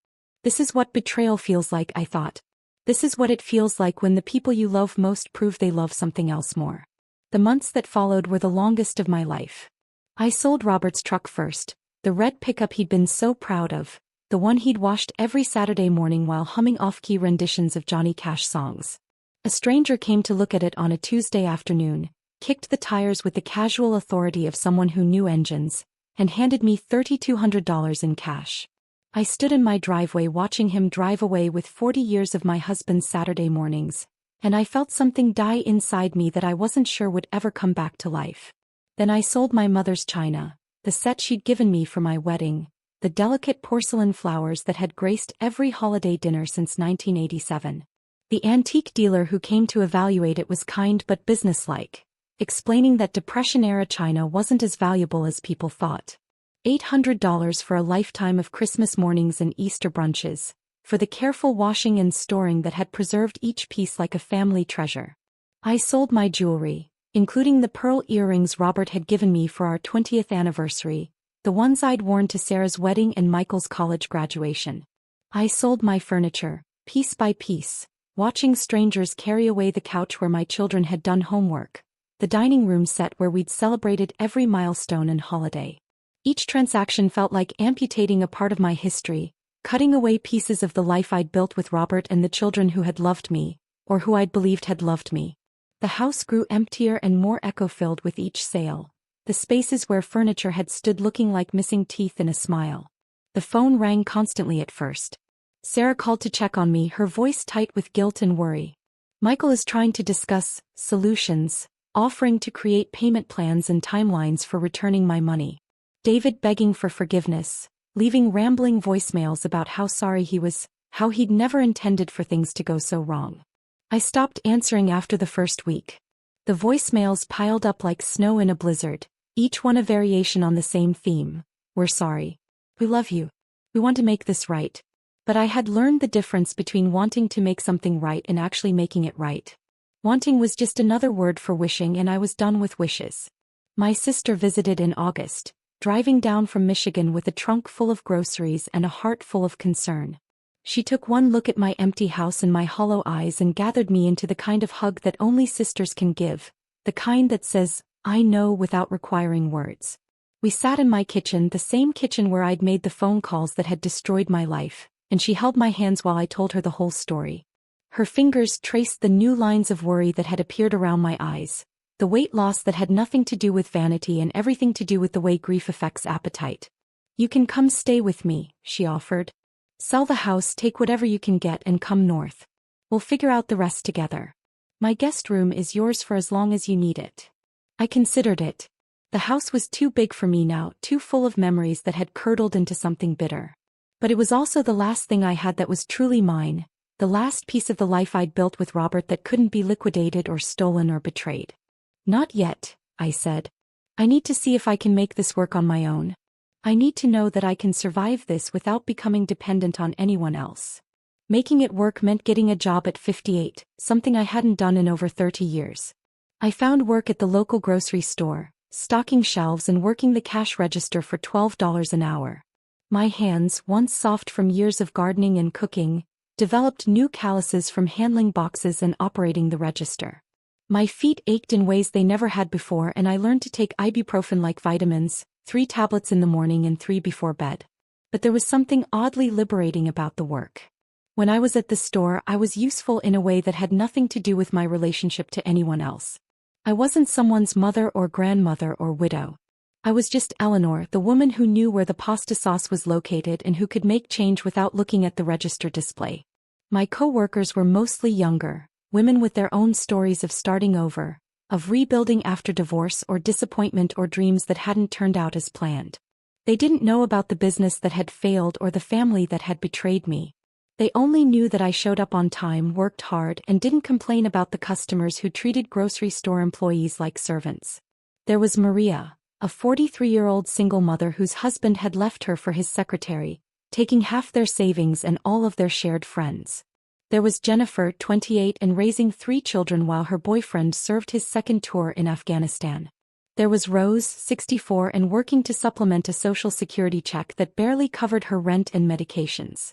This is what betrayal feels like, I thought. This is what it feels like when the people you love most prove they love something else more. The months that followed were the longest of my life. I sold Robert's truck first, the red pickup he'd been so proud of, the one he'd washed every Saturday morning while humming off-key renditions of Johnny Cash songs. A stranger came to look at it on a Tuesday afternoon, kicked the tires with the casual authority of someone who knew engines, and handed me $3,200 in cash. I stood in my driveway watching him drive away with 40 years of my husband's Saturday mornings, and I felt something die inside me that I wasn't sure would ever come back to life. Then I sold my mother's china, the set she'd given me for my wedding, the delicate porcelain flowers that had graced every holiday dinner since 1987. The antique dealer who came to evaluate it was kind but businesslike, explaining that Depression-era china wasn't as valuable as people thought. $800 for a lifetime of Christmas mornings and Easter brunches, for the careful washing and storing that had preserved each piece like a family treasure. I sold my jewelry, including the pearl earrings Robert had given me for our 20th anniversary, the ones I'd worn to Sarah's wedding and Michael's college graduation. I sold my furniture, piece by piece, watching strangers carry away the couch where my children had done homework, the dining room set where we'd celebrated every milestone and holiday. Each transaction felt like amputating a part of my history, cutting away pieces of the life I'd built with Robert and the children who had loved me, or who I'd believed had loved me. The house grew emptier and more echo-filled with each sale, the spaces where furniture had stood looking like missing teeth in a smile. The phone rang constantly at first. Sarah called to check on me, her voice tight with guilt and worry. Michael is trying to discuss solutions, offering to create payment plans and timelines for returning my money. David begging for forgiveness, leaving rambling voicemails about how sorry he was, how he'd never intended for things to go so wrong. I stopped answering after the first week. The voicemails piled up like snow in a blizzard, each one a variation on the same theme. We're sorry. We love you. We want to make this right. But I had learned the difference between wanting to make something right and actually making it right. Wanting was just another word for wishing, and I was done with wishes. My sister visited in August, driving down from Michigan with a trunk full of groceries and a heart full of concern. She took one look at my empty house and my hollow eyes and gathered me into the kind of hug that only sisters can give, the kind that says, I know, without requiring words. We sat in my kitchen, the same kitchen where I'd made the phone calls that had destroyed my life, and she held my hands while I told her the whole story. Her fingers traced the new lines of worry that had appeared around my eyes, the weight loss that had nothing to do with vanity and everything to do with the way grief affects appetite. You can come stay with me, she offered. Sell the house, take whatever you can get, and come north. We'll figure out the rest together. My guest room is yours for as long as you need it. I considered it. The house was too big for me now, too full of memories that had curdled into something bitter. But it was also the last thing I had that was truly mine, the last piece of the life I'd built with Robert that couldn't be liquidated or stolen or betrayed. Not yet, I said. I need to see if I can make this work on my own. I need to know that I can survive this without becoming dependent on anyone else. Making it work meant getting a job at 58, something I hadn't done in over 30 years. I found work at the local grocery store, stocking shelves and working the cash register for $12 an hour. My hands, once soft from years of gardening and cooking, developed new calluses from handling boxes and operating the register. My feet ached in ways they never had before, and I learned to take ibuprofen-like vitamins, 3 tablets in the morning and 3 before bed. But there was something oddly liberating about the work. When I was at the store, I was useful in a way that had nothing to do with my relationship to anyone else. I wasn't someone's mother or grandmother or widow. I was just Eleanor, the woman who knew where the pasta sauce was located and who could make change without looking at the register display. My co-workers were mostly younger, women with their own stories of starting over, of rebuilding after divorce or disappointment or dreams that hadn't turned out as planned. They didn't know about the business that had failed or the family that had betrayed me. They only knew that I showed up on time, worked hard, and didn't complain about the customers who treated grocery store employees like servants. There was Maria, a 43-year-old single mother whose husband had left her for his secretary, taking half their savings and all of their shared friends. There was Jennifer, 28, and raising 3 children while her boyfriend served his second tour in Afghanistan. There was Rose, 64, and working to supplement a social security check that barely covered her rent and medications.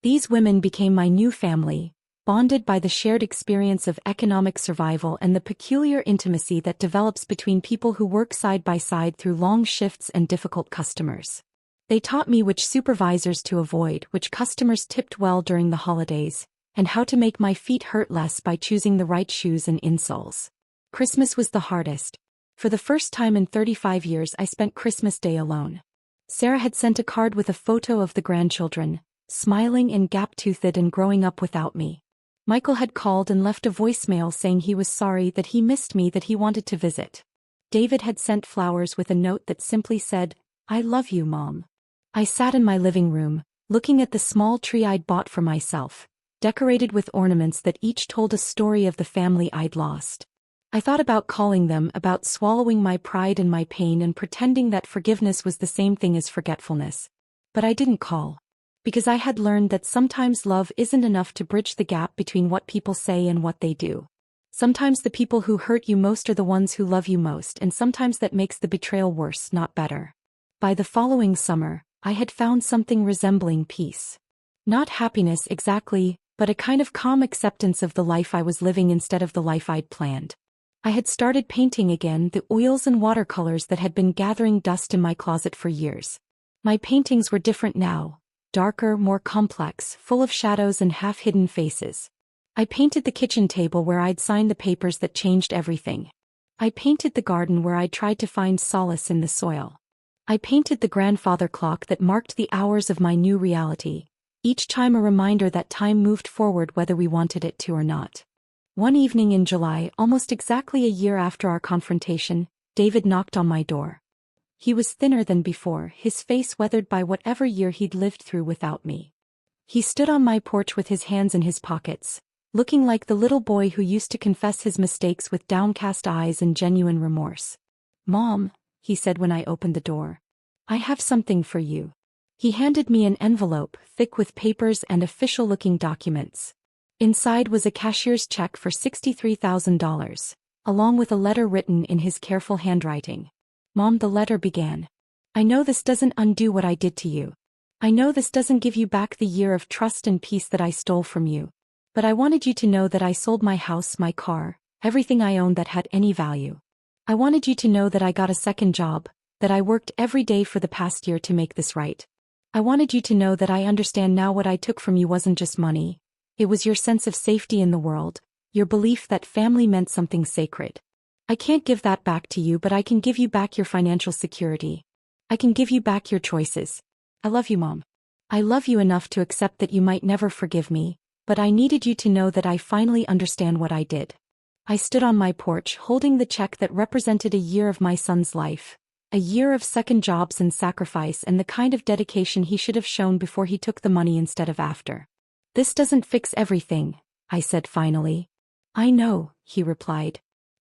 These women became my new family, bonded by the shared experience of economic survival and the peculiar intimacy that develops between people who work side by side through long shifts and difficult customers. They taught me which supervisors to avoid, which customers tipped well during the holidays, and how to make my feet hurt less by choosing the right shoes and insoles. Christmas was the hardest. For the first time in 35 years, I spent Christmas Day alone. Sarah had sent a card with a photo of the grandchildren, smiling and gap-toothed and growing up without me. Michael had called and left a voicemail saying he was sorry, that he missed me, that he wanted to visit. David had sent flowers with a note that simply said, "I love you, Mom." I sat in my living room, looking at the small tree I'd bought for myself, decorated with ornaments that each told a story of the family I'd lost. I thought about calling them, about swallowing my pride and my pain and pretending that forgiveness was the same thing as forgetfulness. But I didn't call. Because I had learned that sometimes love isn't enough to bridge the gap between what people say and what they do. Sometimes the people who hurt you most are the ones who love you most, and sometimes that makes the betrayal worse, not better. By the following summer, I had found something resembling peace. Not happiness exactly, but a kind of calm acceptance of the life I was living instead of the life I'd planned. I had started painting again, the oils and watercolors that had been gathering dust in my closet for years. My paintings were different now. Darker, more complex, full of shadows and half-hidden faces. I painted the kitchen table where I'd signed the papers that changed everything. I painted the garden where I'd tried to find solace in the soil. I painted the grandfather clock that marked the hours of my new reality, each time a reminder that time moved forward whether we wanted it to or not. One evening in July, almost exactly a year after our confrontation, David knocked on my door. He was thinner than before, his face weathered by whatever year he'd lived through without me. He stood on my porch with his hands in his pockets, looking like the little boy who used to confess his mistakes with downcast eyes and genuine remorse. "Mom," he said when I opened the door, "I have something for you." He handed me an envelope, thick with papers and official-looking documents. Inside was a cashier's check for $63,000, along with a letter written in his careful handwriting. "Mom," the letter began, "I know this doesn't undo what I did to you. I know this doesn't give you back the year of trust and peace that I stole from you. But I wanted you to know that I sold my house, my car, everything I owned that had any value. I wanted you to know that I got a second job, that I worked every day for the past year to make this right. I wanted you to know that I understand now what I took from you wasn't just money. It was your sense of safety in the world, your belief that family meant something sacred. I can't give that back to you, but I can give you back your financial security. I can give you back your choices. I love you, Mom. I love you enough to accept that you might never forgive me, but I needed you to know that I finally understand what I did." I stood on my porch holding the check that represented a year of my son's life, A year of second jobs and sacrifice and the kind of dedication he should have shown before he took the money instead of after. This doesn't fix everything, I said finally. I know, he replied.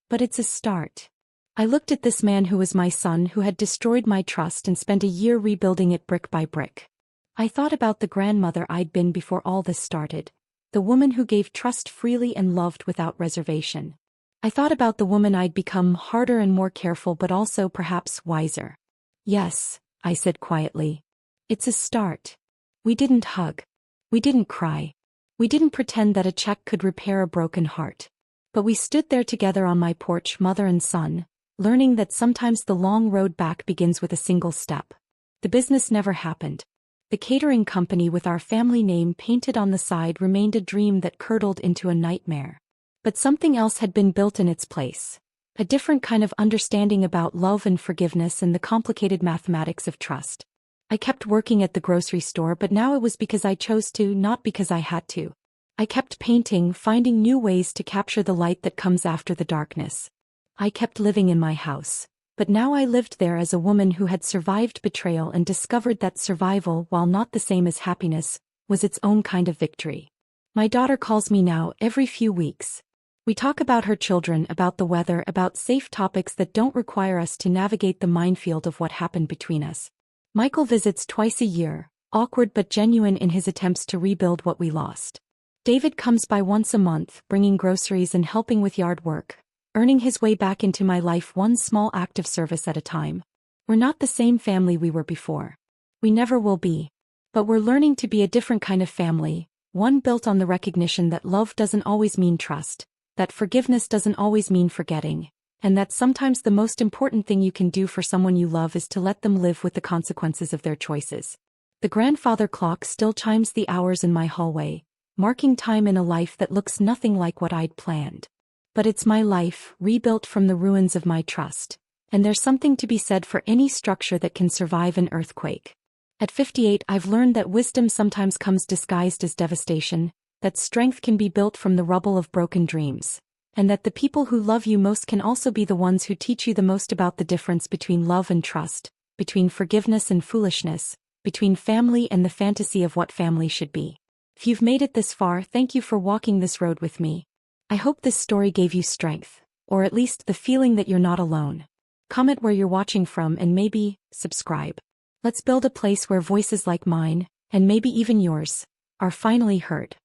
But it's a start. I looked at this man who was my son who had destroyed my trust and spent a year rebuilding it brick by brick. I thought about the grandmother I'd been before all this started, the woman who gave trust freely and loved without reservation. I thought about the woman I'd become, harder and more careful but also perhaps wiser. Yes, I said quietly. It's a start. We didn't hug. We didn't cry. We didn't pretend that a check could repair a broken heart. But we stood there together on my porch, mother and son, learning that sometimes the long road back begins with a single step. The business never happened. The catering company with our family name painted on the side remained a dream that curdled into a nightmare. But something else had been built in its place. A different kind of understanding about love and forgiveness and the complicated mathematics of trust. I kept working at the grocery store, but now it was because I chose to, not because I had to. I kept painting, finding new ways to capture the light that comes after the darkness. I kept living in my house, but now I lived there as a woman who had survived betrayal and discovered that survival, while not the same as happiness, was its own kind of victory. My daughter calls me now every few weeks. We talk about her children, about the weather, about safe topics that don't require us to navigate the minefield of what happened between us. Michael visits twice a year, awkward but genuine in his attempts to rebuild what we lost. David comes by once a month, bringing groceries and helping with yard work, earning his way back into my life one small act of service at a time. We're not the same family we were before. We never will be. But we're learning to be a different kind of family, one built on the recognition that love doesn't always mean trust, that forgiveness doesn't always mean forgetting, and that sometimes the most important thing you can do for someone you love is to let them live with the consequences of their choices. The grandfather clock still chimes the hours in my hallway, marking time in a life that looks nothing like what I'd planned. But it's my life, rebuilt from the ruins of my trust, and there's something to be said for any structure that can survive an earthquake. At 58, I've learned that wisdom sometimes comes disguised as devastation, that strength can be built from the rubble of broken dreams, and that the people who love you most can also be the ones who teach you the most about the difference between love and trust, between forgiveness and foolishness, between family and the fantasy of what family should be. If you've made it this far, thank you for walking this road with me. I hope this story gave you strength, or at least the feeling that you're not alone. Comment where you're watching from and maybe subscribe. Let's build a place where voices like mine, and maybe even yours, are finally heard.